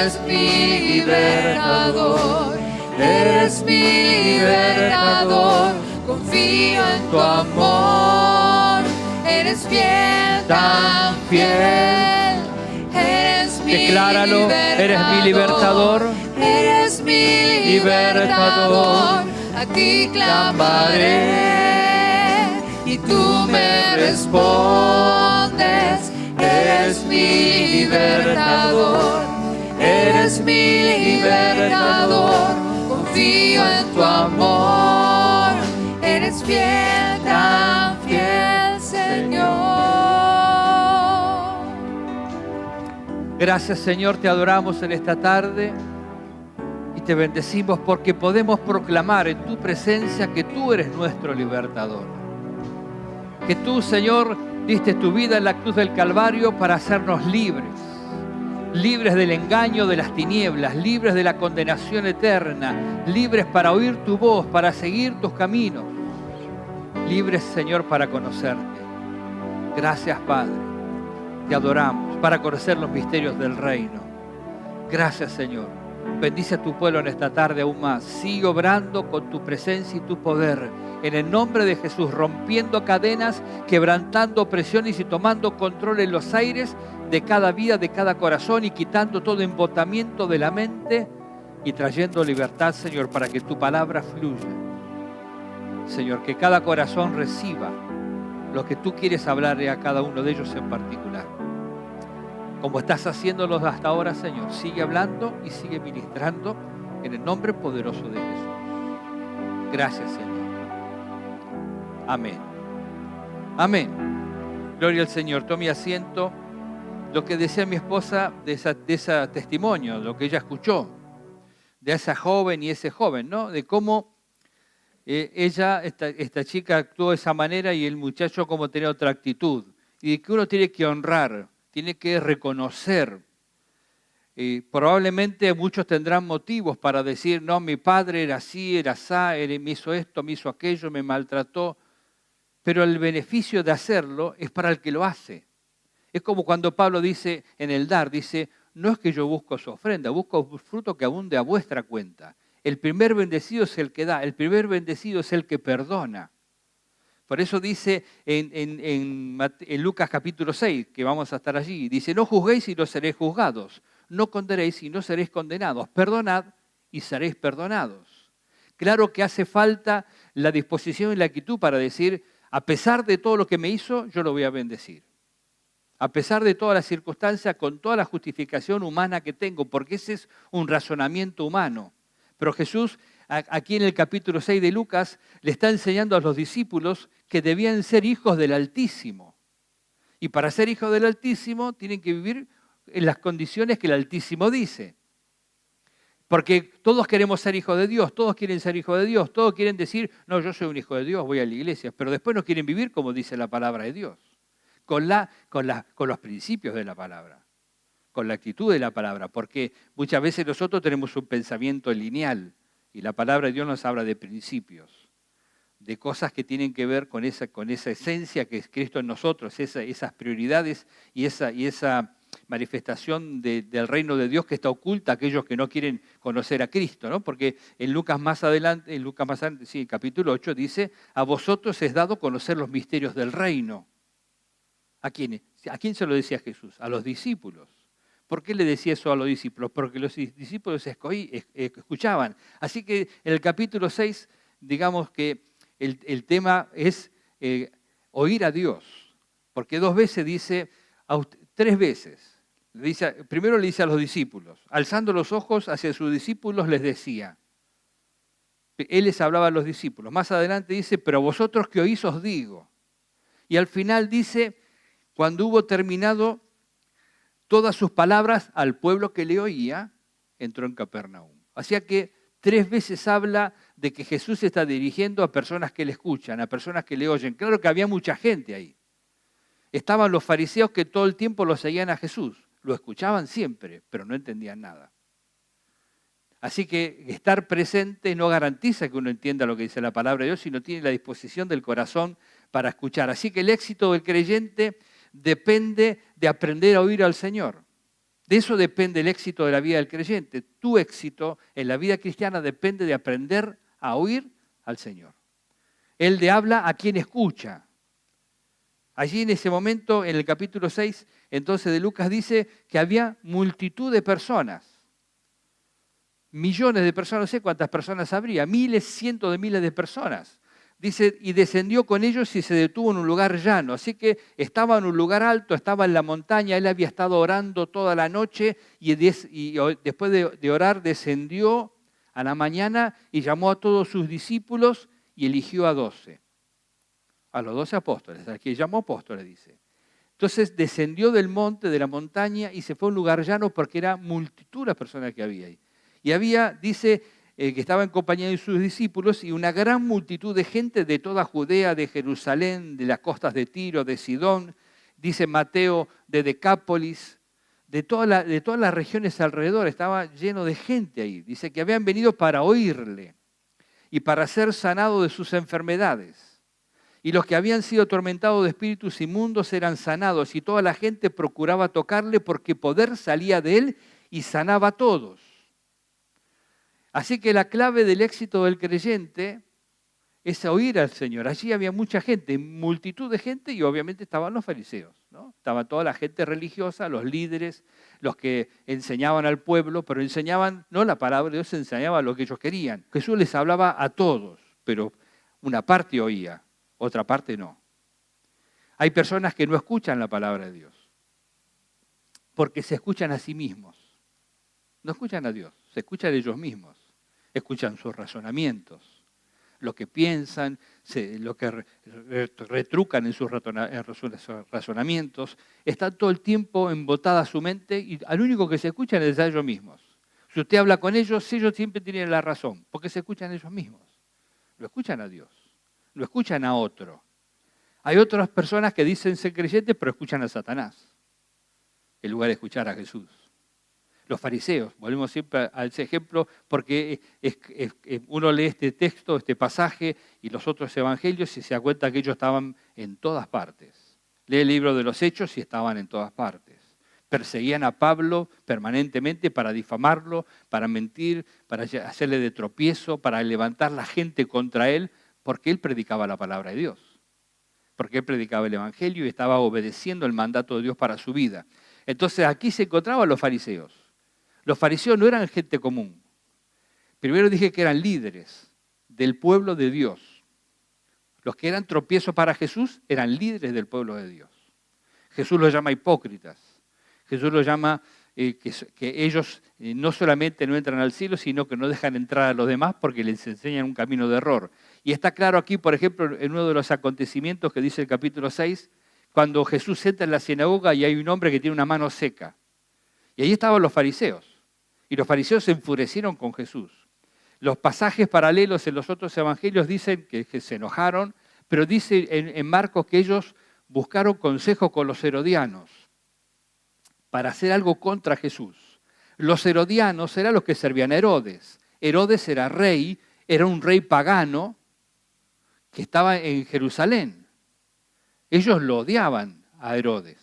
eres mi libertador, eres mi libertador. Confío en tu amor, eres fiel, tan fiel. Eres mi Decláralo, eres mi libertador, eres mi libertador. A ti clamaré y tú me respondes. Eres mi libertador, eres mi libertador. Confío en tu amor, eres fiel, tan fiel, Señor. Gracias, Señor, te adoramos en esta tarde y te bendecimos porque podemos proclamar en tu presencia que tú eres nuestro libertador. Que tú, Señor, diste tu vida en la cruz del Calvario para hacernos libres. Libres del engaño de las tinieblas, libres de la condenación eterna, libres para oír tu voz, para seguir tus caminos. Libres, Señor, para conocerte. Gracias, Padre. Te adoramos para conocer los misterios del reino. Gracias, Señor. Bendice a tu pueblo en esta tarde aún más. Sigue obrando con tu presencia y tu poder. En el nombre de Jesús, rompiendo cadenas, quebrantando opresiones y tomando control en los aires de cada vida, de cada corazón y quitando todo embotamiento de la mente y trayendo libertad, Señor, para que tu palabra fluya. Señor, que cada corazón reciba lo que tú quieres hablarle a cada uno de ellos en particular. Como estás haciéndolo hasta ahora, Señor, sigue hablando y sigue ministrando en el nombre poderoso de Jesús. Gracias, Señor. Amén. Amén. Gloria al Señor. Tome asiento. Lo que decía mi esposa de ese testimonio, lo que ella escuchó, de esa joven y ese joven, ¿no? De cómo esta chica actuó de esa manera y el muchacho como tenía otra actitud. Y de que uno tiene que honrar, tiene que reconocer. Probablemente muchos tendrán motivos para decir, no, mi padre era así, era asá, me hizo esto, me hizo aquello, me maltrató. Pero el beneficio de hacerlo es para el que lo hace. Es como cuando Pablo dice en el dar, dice, no es que yo busco su ofrenda, busco fruto que abunde a vuestra cuenta. El primer bendecido es el que da, el primer bendecido es el que perdona. Por eso dice en Lucas capítulo 6, que vamos a estar allí, dice, no juzguéis y no seréis juzgados, no condenéis y no seréis condenados, perdonad y seréis perdonados. Claro que hace falta la disposición y la actitud para decir, a pesar de todo lo que me hizo, yo lo voy a bendecir. A pesar de todas las circunstancias, con toda la justificación humana que tengo, porque ese es un razonamiento humano. Pero Jesús, aquí en el capítulo 6 de Lucas, le está enseñando a los discípulos que debían ser hijos del Altísimo. Y para ser hijos del Altísimo tienen que vivir en las condiciones que el Altísimo dice. Porque todos queremos ser hijos de Dios, todos quieren ser hijos de Dios, todos quieren decir, no, yo soy un hijo de Dios, voy a la iglesia, pero después no quieren vivir como dice la palabra de Dios, con los principios de la palabra, con la actitud de la palabra, porque muchas veces nosotros tenemos un pensamiento lineal y la palabra de Dios nos habla de principios, de cosas que tienen que ver con esa esencia que es Cristo en nosotros, esas prioridades y esa manifestación del reino de Dios que está oculta a aquellos que no quieren conocer a Cristo, ¿no? Porque en Lucas más adelante, sí, capítulo 8 dice, a vosotros es dado conocer los misterios del reino. ¿A quién? ¿A quién se lo decía Jesús? A los discípulos. ¿Por qué le decía eso a los discípulos? Porque los discípulos escuchaban. Así que en el capítulo 6, digamos que el tema es oír a Dios. Porque tres veces. Primero le dice a los discípulos, alzando los ojos hacia sus discípulos les decía. Él les hablaba a los discípulos. Más adelante dice, pero vosotros que oís os digo. Y al final dice, cuando hubo terminado todas sus palabras al pueblo que le oía, entró en Capernaum. Así que 3 veces habla de que Jesús se está dirigiendo a personas que le escuchan, a personas que le oyen. Claro que había mucha gente ahí. Estaban los fariseos que todo el tiempo lo seguían a Jesús. Lo escuchaban siempre, pero no entendían nada. Así que estar presente no garantiza que uno entienda lo que dice la palabra de Dios, sino tiene la disposición del corazón para escuchar. Así que el éxito del creyente depende de aprender a oír al Señor. De eso depende el éxito de la vida del creyente. Tu éxito en la vida cristiana depende de aprender a oír al Señor. Él le habla a quien escucha. Allí en ese momento, en el capítulo 6, entonces de Lucas dice que había multitud de personas. Millones de personas, no sé cuántas personas habría, miles, cientos de miles de personas. Dice, y descendió con ellos y se detuvo en un lugar llano. Así que estaba en un lugar alto, estaba en la montaña, él había estado orando toda la noche y después de orar descendió a la mañana y llamó a todos sus discípulos y eligió a 12. A los 12 apóstoles, al que llamó apóstoles, dice. Entonces descendió del monte, de la montaña, y se fue a un lugar llano porque era multitud las personas que había ahí. Y había, dice, que estaba en compañía de sus discípulos y una gran multitud de gente de toda Judea, de Jerusalén, de las costas de Tiro, de Sidón, dice Mateo, de Decápolis, de todas las regiones alrededor, estaba lleno de gente ahí. Dice que habían venido para oírle y para ser sanados de sus enfermedades. Y los que habían sido atormentados de espíritus inmundos eran sanados y toda la gente procuraba tocarle porque poder salía de él y sanaba a todos. Así que la clave del éxito del creyente es oír al Señor. Allí había mucha gente, multitud de gente y obviamente estaban los fariseos, ¿no? Estaba toda la gente religiosa, los líderes, los que enseñaban al pueblo, pero enseñaban no la palabra de Dios, enseñaban lo que ellos querían. Jesús les hablaba a todos, pero una parte oía, otra parte no. Hay personas que no escuchan la palabra de Dios porque se escuchan a sí mismos. No escuchan a Dios, se escuchan ellos mismos. Escuchan sus razonamientos, lo que piensan, lo que retrucan en sus razonamientos. Están todo el tiempo embotada su mente y al único que se escuchan es a ellos mismos. Si usted habla con ellos, ellos siempre tienen la razón, porque se escuchan ellos mismos. Lo escuchan a Dios, lo escuchan a otro. Hay otras personas que dicen ser creyentes, pero escuchan a Satanás, en lugar de escuchar a Jesús. Los fariseos, volvemos siempre a ese ejemplo, porque uno lee este texto, este pasaje y los otros evangelios y se da cuenta que ellos estaban en todas partes. Lee el libro de los Hechos y estaban en todas partes. Perseguían a Pablo permanentemente para difamarlo, para mentir, para hacerle de tropiezo, para levantar la gente contra él, porque él predicaba la palabra de Dios. Porque él predicaba el evangelio y estaba obedeciendo el mandato de Dios para su vida. Entonces aquí se encontraban los fariseos. Los fariseos no eran gente común. Primero dije que eran líderes del pueblo de Dios. Los que eran tropiezos para Jesús eran líderes del pueblo de Dios. Jesús los llama hipócritas. Jesús los llama que ellos no solamente no entran al cielo, sino que no dejan entrar a los demás porque les enseñan un camino de error. Y está claro aquí, por ejemplo, en uno de los acontecimientos que dice el capítulo 6, cuando Jesús entra en la sinagoga y hay un hombre que tiene una mano seca. Y ahí estaban los fariseos. Y los fariseos se enfurecieron con Jesús. Los pasajes paralelos en los otros evangelios dicen que se enojaron, pero dice en Marcos que ellos buscaron consejo con los herodianos para hacer algo contra Jesús. Los herodianos eran los que servían a Herodes. Herodes era rey, era un rey pagano que estaba en Jerusalén. Ellos lo odiaban a Herodes.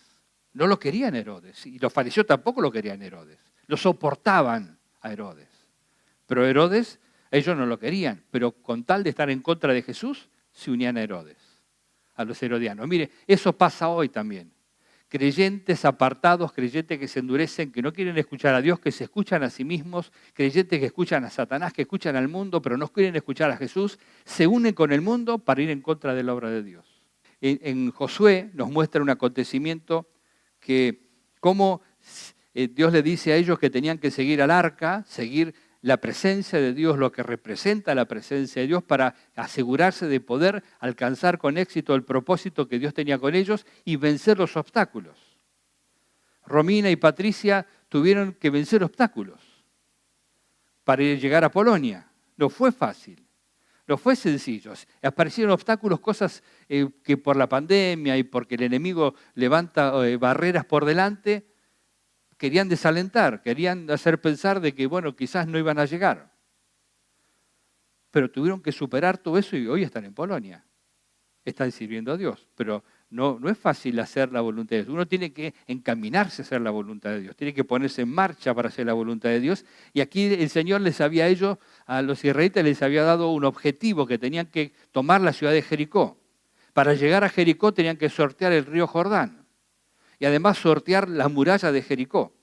No lo querían Herodes. Y los fariseos tampoco lo querían Herodes. Lo soportaban a Herodes. Pero Herodes, ellos no lo querían. Pero con tal de estar en contra de Jesús, se unían a Herodes, a los herodianos. Mire, eso pasa hoy también. Creyentes apartados, creyentes que se endurecen, que no quieren escuchar a Dios, que se escuchan a sí mismos, creyentes que escuchan a Satanás, que escuchan al mundo, pero no quieren escuchar a Jesús, se unen con el mundo para ir en contra de la obra de Dios. En Josué nos muestra un acontecimiento que cómo Dios le dice a ellos que tenían que seguir al arca, seguir la presencia de Dios, lo que representa la presencia de Dios, para asegurarse de poder alcanzar con éxito el propósito que Dios tenía con ellos y vencer los obstáculos. Romina y Patricia tuvieron que vencer obstáculos para llegar a Polonia. No fue fácil, no fue sencillo. Aparecieron obstáculos, cosas que por la pandemia y porque el enemigo levanta barreras por delante, querían desalentar, querían hacer pensar de que, bueno, quizás no iban a llegar. Pero tuvieron que superar todo eso y hoy están en Polonia. Están sirviendo a Dios. Pero no es fácil hacer la voluntad de Dios. Uno tiene que encaminarse a hacer la voluntad de Dios, tiene que ponerse en marcha para hacer la voluntad de Dios. Y aquí el Señor a los israelitas les había dado un objetivo, que tenían que tomar la ciudad de Jericó. Para llegar a Jericó tenían que sortear el río Jordán y además sortear la muralla de Jericó.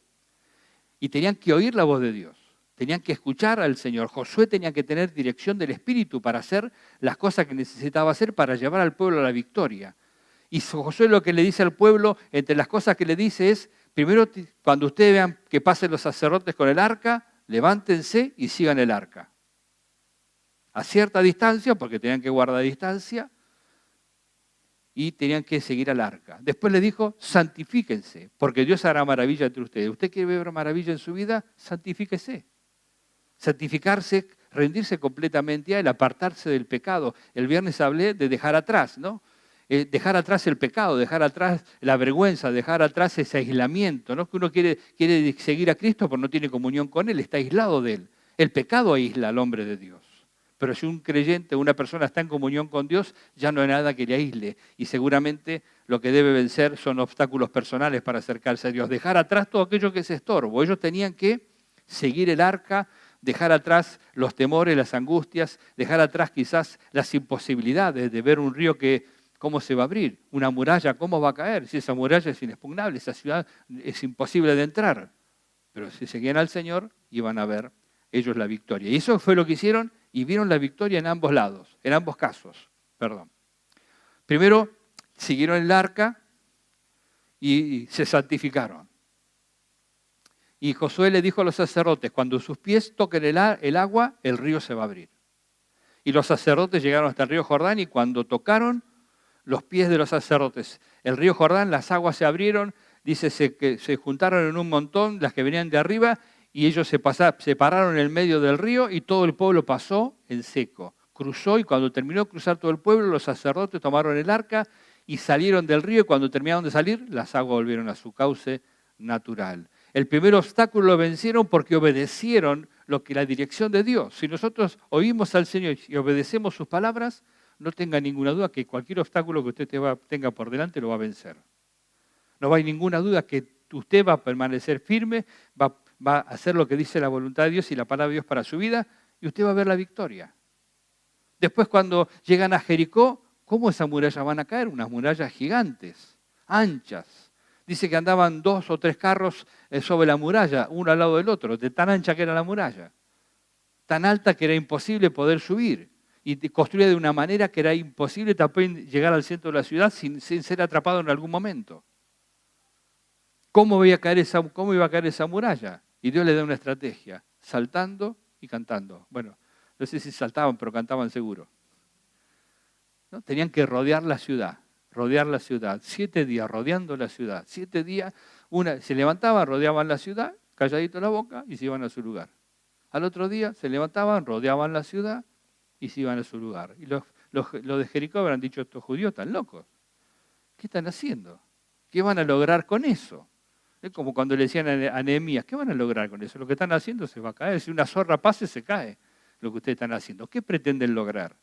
Y tenían que oír la voz de Dios, tenían que escuchar al Señor. Josué tenía que tener dirección del Espíritu para hacer las cosas que necesitaba hacer para llevar al pueblo a la victoria. Y Josué lo que le dice al pueblo, entre las cosas que le dice es, primero, cuando ustedes vean que pasen los sacerdotes con el arca, levántense y sigan el arca. A cierta distancia, porque tenían que guardar distancia, y tenían que seguir al arca. Después le dijo, santifíquense, porque Dios hará maravilla entre ustedes. ¿Usted quiere ver maravilla en su vida? Santifíquese. Santificarse, rendirse completamente a Él, apartarse del pecado. El viernes hablé de dejar atrás, ¿no? Dejar atrás el pecado, dejar atrás la vergüenza, dejar atrás ese aislamiento, ¿no? Que uno quiere seguir a Cristo, pero no tiene comunión con Él, está aislado de Él. El pecado aísla al hombre de Dios. Pero si un creyente, una persona está en comunión con Dios, ya no hay nada que le aísle. Y seguramente lo que debe vencer son obstáculos personales para acercarse a Dios. Dejar atrás todo aquello que es estorbo. Ellos tenían que seguir el arca, dejar atrás los temores, las angustias, dejar atrás quizás las imposibilidades de ver un río ¿cómo se va a abrir? Una muralla, ¿cómo va a caer? Si esa muralla es inexpugnable, esa ciudad es imposible de entrar. Pero si seguían al Señor, iban a ver ellos la victoria. Y eso fue lo que hicieron y vieron la victoria en ambos lados, en ambos casos. Primero, siguieron el arca y se santificaron. Y Josué le dijo a los sacerdotes, cuando sus pies toquen el agua, el río se va a abrir. Y los sacerdotes llegaron hasta el río Jordán y cuando tocaron los pies de los sacerdotes, el río Jordán, las aguas se abrieron, dice que se juntaron en un montón las que venían de arriba y ellos se pararon en el medio del río y todo el pueblo pasó en seco. Cruzó y cuando terminó de cruzar todo el pueblo, los sacerdotes tomaron el arca y salieron del río y cuando terminaron de salir, las aguas volvieron a su cauce natural. El primer obstáculo lo vencieron porque obedecieron la dirección de Dios. Si nosotros oímos al Señor y obedecemos sus palabras, no tenga ninguna duda que cualquier obstáculo que usted tenga por delante lo va a vencer. No hay ninguna duda que usted va a permanecer firme, va a hacer lo que dice la voluntad de Dios y la palabra de Dios para su vida y usted va a ver la victoria. Después cuando llegan a Jericó, ¿cómo esas murallas van a caer? Unas murallas gigantes, anchas. Dice que andaban 2 o 3 carros sobre la muralla, uno al lado del otro, de tan ancha que era la muralla. Tan alta que era imposible poder subir. Y construida de una manera que era imposible también llegar al centro de la ciudad sin ser atrapado en algún momento. ¿Cómo iba a caer esa muralla? Y Dios le da una estrategia, saltando y cantando. Bueno, no sé si saltaban, pero cantaban seguro. ¿No? Tenían que rodear la ciudad. 7 días rodeando la ciudad. 7 días, se levantaban, rodeaban la ciudad, calladito la boca y se iban a su lugar. Al otro día se levantaban, rodeaban la ciudad y se iban a su lugar. Y los de Jericó habrán dicho, estos judíos están locos. ¿Qué están haciendo? ¿Qué van a lograr con eso? Es como cuando le decían a Nehemías, ¿qué van a lograr con eso? Lo que están haciendo se va a caer. Si una zorra pase, se cae lo que ustedes están haciendo. ¿Qué pretenden lograr?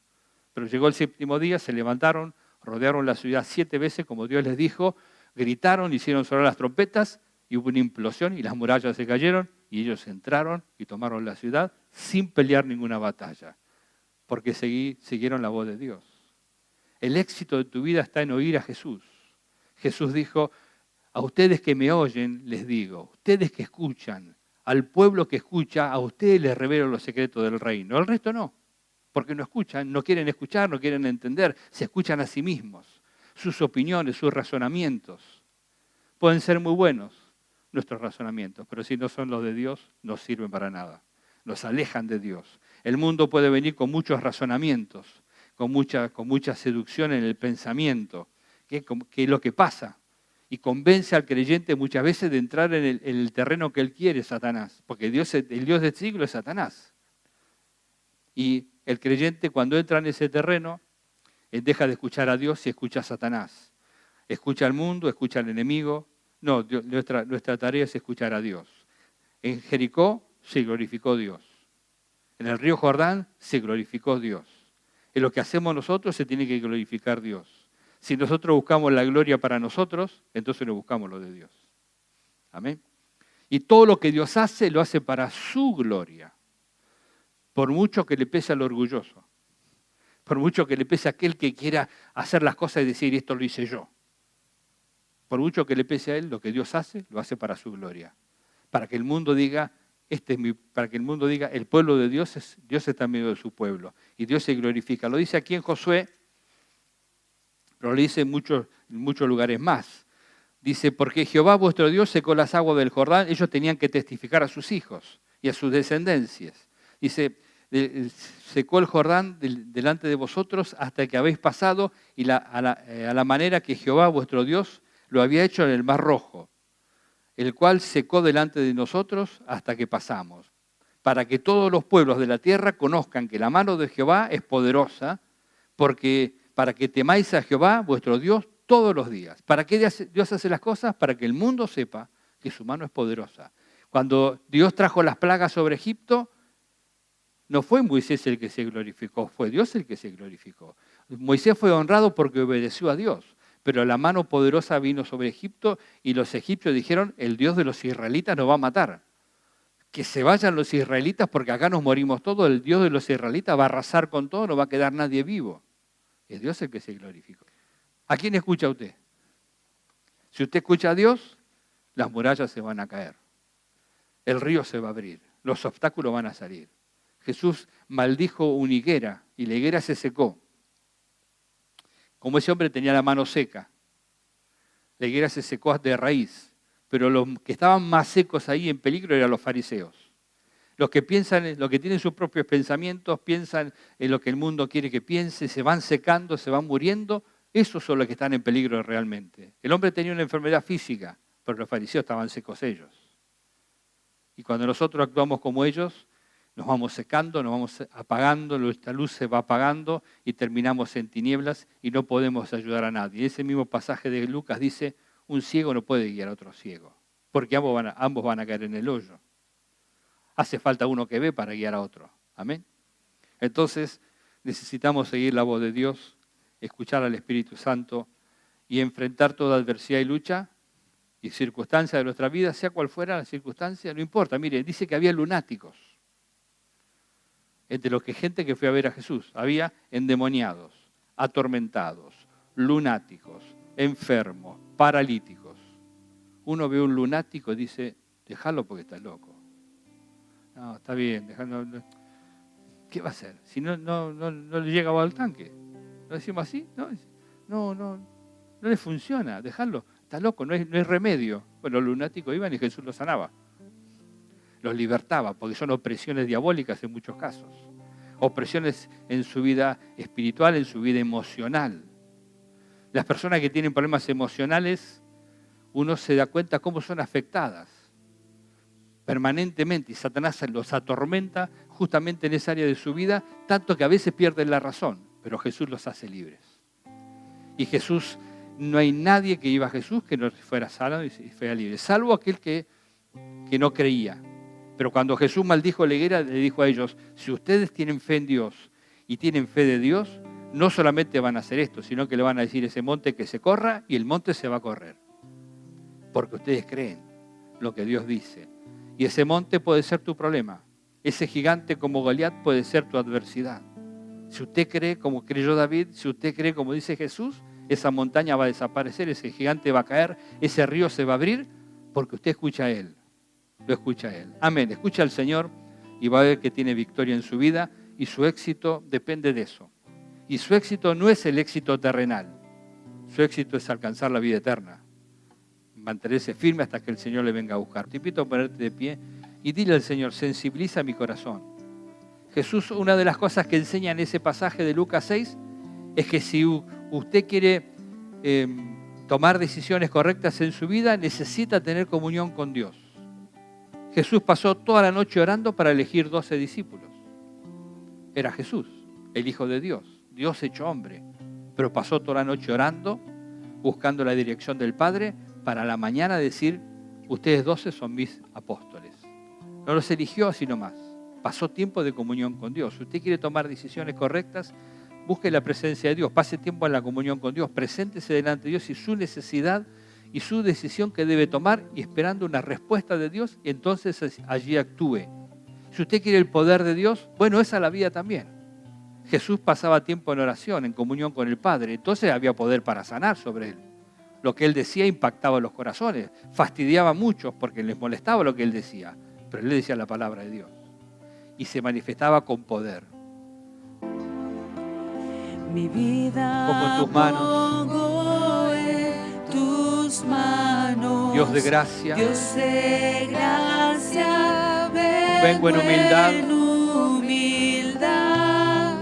Pero llegó el 7º día, se levantaron, rodearon la ciudad 7 veces, como Dios les dijo, gritaron, hicieron sonar las trompetas y hubo una implosión y las murallas se cayeron y ellos entraron y tomaron la ciudad sin pelear ninguna batalla, porque siguieron la voz de Dios. El éxito de tu vida está en oír a Jesús. Jesús dijo, a ustedes que me oyen les digo, ustedes que escuchan, al pueblo que escucha, a ustedes les revelo los secretos del reino, al resto no. Porque no escuchan, no quieren escuchar, no quieren entender, se escuchan a sí mismos. Sus opiniones, sus razonamientos. Pueden ser muy buenos nuestros razonamientos, pero si no son los de Dios, no sirven para nada. Nos alejan de Dios. El mundo puede venir con muchos razonamientos, con mucha seducción en el pensamiento, que es lo que pasa. Y convence al creyente muchas veces de entrar en el terreno que él quiere, Satanás. Porque el Dios del siglo es Satanás. Y el creyente cuando entra en ese terreno, deja de escuchar a Dios y escucha a Satanás. Escucha al mundo, escucha al enemigo. No, nuestra tarea es escuchar a Dios. En Jericó se glorificó Dios. En el río Jordán se glorificó Dios. En lo que hacemos nosotros se tiene que glorificar Dios. Si nosotros buscamos la gloria para nosotros, entonces no buscamos lo de Dios. Amén. Y todo lo que Dios hace, lo hace para su gloria. Por mucho que le pese al orgulloso. Por mucho que le pese a aquel que quiera hacer las cosas y decir, esto lo hice yo. Por mucho que le pese a él, lo que Dios hace, lo hace para su gloria. Para que el mundo diga, para que el mundo diga, el pueblo de Dios está en medio de su pueblo. Y Dios se glorifica. Lo dice aquí en Josué, pero lo dice en muchos lugares más. Dice, porque Jehová vuestro Dios secó las aguas del Jordán, ellos tenían que testificar a sus hijos y a sus descendencias. Dice, secó el Jordán delante de vosotros hasta que habéis pasado y a la manera que Jehová vuestro Dios lo había hecho en el Mar Rojo, el cual secó delante de nosotros hasta que pasamos, para que todos los pueblos de la tierra conozcan que la mano de Jehová es poderosa, para que temáis a Jehová vuestro Dios todos los días. ¿Para qué Dios hace las cosas? Para que el mundo sepa que su mano es poderosa. Cuando Dios trajo las plagas sobre Egipto, no fue Moisés el que se glorificó, fue Dios el que se glorificó. Moisés fue honrado porque obedeció a Dios, pero la mano poderosa vino sobre Egipto y los egipcios dijeron, el Dios de los israelitas nos va a matar. Que se vayan los israelitas porque acá nos morimos todos, el Dios de los israelitas va a arrasar con todo, no va a quedar nadie vivo. Es Dios el que se glorificó. ¿A quién escucha usted? Si usted escucha a Dios, las murallas se van a caer. El río se va a abrir, los obstáculos van a salir. Jesús maldijo una higuera y la higuera se secó. Como ese hombre tenía la mano seca, la higuera se secó de raíz, pero los que estaban más secos ahí en peligro eran los fariseos. Los que piensan, los que tienen sus propios pensamientos, piensan en lo que el mundo quiere que piense, se van secando, se van muriendo, esos son los que están en peligro realmente. El hombre tenía una enfermedad física, pero los fariseos estaban secos ellos. Y cuando nosotros actuamos como ellos, nos vamos secando, nos vamos apagando, nuestra luz se va apagando y terminamos en tinieblas y no podemos ayudar a nadie. Ese mismo pasaje de Lucas dice, un ciego no puede guiar a otro ciego, porque ambos van a caer en el hoyo. Hace falta uno que ve para guiar a otro. Amén. Entonces necesitamos seguir la voz de Dios, escuchar al Espíritu Santo y enfrentar toda adversidad y lucha y circunstancia de nuestra vida, sea cual fuera la circunstancia, no importa. Mire, dice que había lunáticos. Entre los que gente que fue a ver a Jesús, había endemoniados, atormentados, lunáticos, enfermos, paralíticos. Uno ve un lunático y dice, déjalo porque está loco. No, está bien, déjalo. ¿Qué va a hacer? Si no le llega al tanque. ¿Lo decimos así? No le funciona, dejarlo. Está loco, no es remedio. Bueno, los lunáticos iban y Jesús los sanaba. Los libertaba, porque son opresiones diabólicas en muchos casos. Opresiones en su vida espiritual, en su vida emocional. Las personas que tienen problemas emocionales, uno se da cuenta cómo son afectadas permanentemente y Satanás los atormenta justamente en esa área de su vida, tanto que a veces pierden la razón, pero Jesús los hace libres. Y Jesús, no hay nadie que iba a Jesús que no fuera sano y fuera libre, salvo aquel que no creía. Pero cuando Jesús maldijo la higuera, le dijo a ellos, si ustedes tienen fe en Dios y tienen fe de Dios, no solamente van a hacer esto, sino que le van a decir a ese monte que se corra y el monte se va a correr. Porque ustedes creen lo que Dios dice. Y ese monte puede ser tu problema. Ese gigante como Goliat puede ser tu adversidad. Si usted cree como creyó David, si usted cree como dice Jesús, esa montaña va a desaparecer, ese gigante va a caer, ese río se va a abrir, porque usted escucha a Él. Lo escucha a Él. Amén. Escucha al Señor y va a ver que tiene victoria en su vida y su éxito depende de eso. Y su éxito no es el éxito terrenal. Su éxito es alcanzar la vida eterna. Mantenerse firme hasta que el Señor le venga a buscar. Te invito a ponerte de pie y dile al Señor, sensibiliza mi corazón. Jesús, una de las cosas que enseña en ese pasaje de Lucas 6 es que si usted quiere tomar decisiones correctas en su vida, necesita tener comunión con Dios. Jesús pasó toda la noche orando para elegir 12 discípulos. Era Jesús, el Hijo de Dios, Dios hecho hombre. Pero pasó toda la noche orando, buscando la dirección del Padre, para a la mañana decir, ustedes 12 son mis apóstoles. No los eligió así nomás. Pasó tiempo de comunión con Dios. Si usted quiere tomar decisiones correctas, Busque la presencia de Dios, pase tiempo en la comunión con Dios, preséntese delante de Dios y su necesidad y su decisión que debe tomar y esperando una respuesta de Dios, y entonces allí actúe. Si usted quiere el poder de Dios, bueno, esa es la vida también. Jesús pasaba tiempo en oración, en comunión con el Padre, entonces había poder para sanar sobre él. Lo que él decía impactaba los corazones, fastidiaba a muchos porque les molestaba lo que él decía, pero él decía la palabra de Dios y se manifestaba con poder. Mi vida Pongo en tus manos, pongo en tus manos. Dios de gracia, Dios de gracia, vengo en humildad,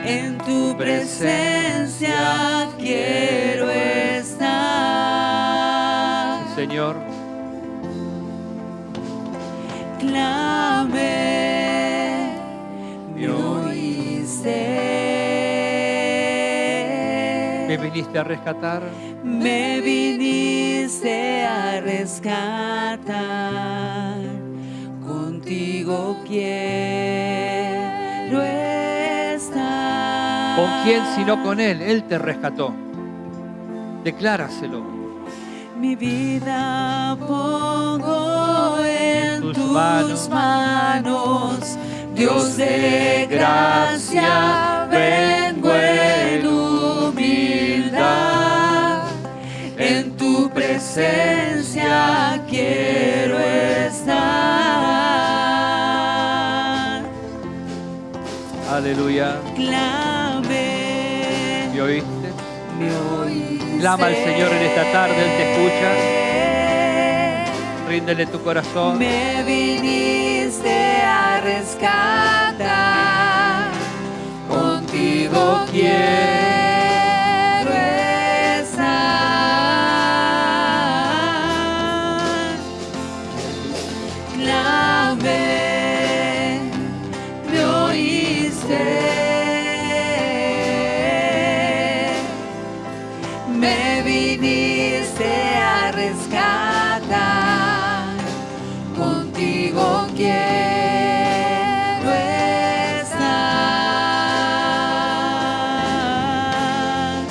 en tu presencia quiero estar. Señor, Clamé, me oíste. me viniste a rescatar, Me viniste a rescatar, contigo quiero estar. ¿con quién sino con Él? Él te rescató. Decláraselo. Mi vida pongo en Tus tus manos. manos, Dios de gracia, vengo en humildad, en tu presencia quiero estar. Aleluya. Clamé, ¿Me oíste? me oíste. Clama al Señor en esta tarde, Él te escucha. Ríndele tu corazón. Me viniste a rescatar, contigo quiero estar. Clamé, me oíste. Me viniste a rescatar, contigo quiero estar.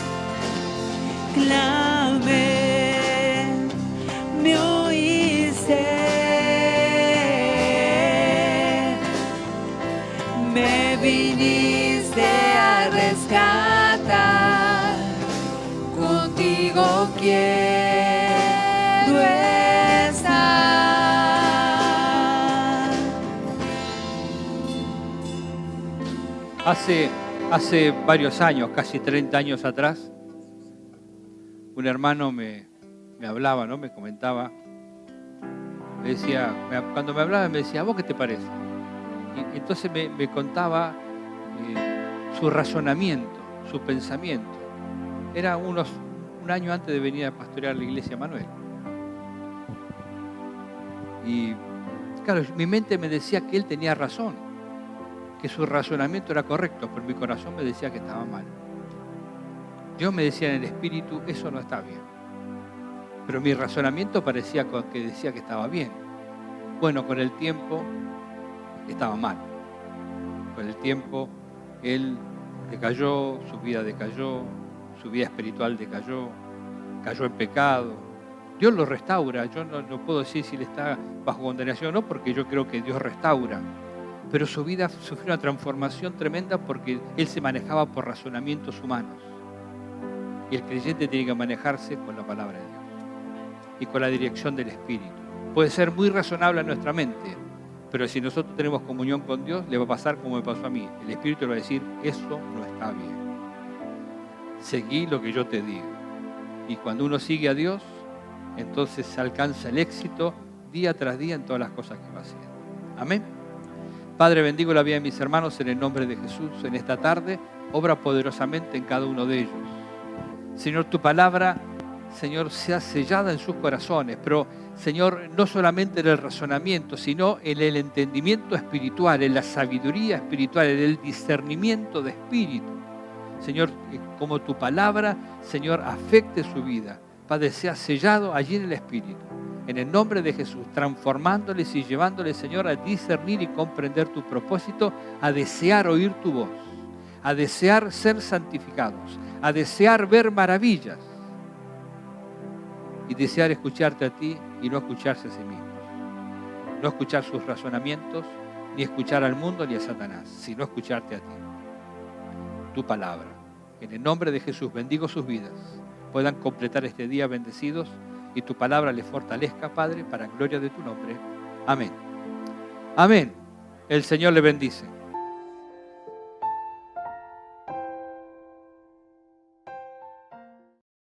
Clamé, me oíste. Me viniste a rescatar, contigo quiero estar. Hace varios años, casi 30 años atrás, un hermano me hablaba, ¿no? Me comentaba, me decía, cuando me hablaba me decía, ¿a vos qué te parece? Y entonces me contaba su razonamiento, su pensamiento. Era un año antes de venir a pastorear la iglesia Manuel. Y claro, mi mente me decía que él tenía razón, que su razonamiento era correcto, pero mi corazón me decía que estaba mal. Yo me decía en el espíritu, eso no está bien. Pero mi razonamiento parecía que decía que estaba bien. Bueno, con el tiempo estaba mal. Con el tiempo él decayó, su vida decayó, su vida espiritual decayó, cayó en pecado. Dios lo restaura. Yo no puedo decir si él está bajo condenación o no, porque yo creo que Dios restaura. Pero su vida sufrió una transformación tremenda porque él se manejaba por razonamientos humanos. Y el creyente tiene que manejarse con la palabra de Dios y con la dirección del Espíritu. Puede ser muy razonable a nuestra mente, pero si nosotros tenemos comunión con Dios, le va a pasar como me pasó a mí. El Espíritu le va a decir, eso no está bien. Seguí lo que yo te digo. Y cuando uno sigue a Dios, entonces se alcanza el éxito día tras día en todas las cosas que va haciendo. Amén. Padre, bendigo la vida de mis hermanos en el nombre de Jesús. En esta tarde, obra poderosamente en cada uno de ellos. Señor, tu palabra, Señor, sea sellada en sus corazones, pero, Señor, no solamente en el razonamiento, sino en el entendimiento espiritual, en la sabiduría espiritual, en el discernimiento de espíritu. Señor, como tu palabra, Señor, afecte su vida. Padre, sea sellado allí en el espíritu. En el nombre de Jesús, transformándoles y llevándoles, Señor, a discernir y comprender tu propósito, a desear oír tu voz, a desear ser santificados, a desear ver maravillas y desear escucharte a ti y no escucharse a sí mismos. No escuchar sus razonamientos, ni escuchar al mundo ni a Satanás, sino escucharte a ti. Tu palabra. En el nombre de Jesús bendigo sus vidas, puedan completar este día bendecidos y tu palabra les fortalezca, Padre, para gloria de tu nombre. Amén. Amén. El Señor le bendice.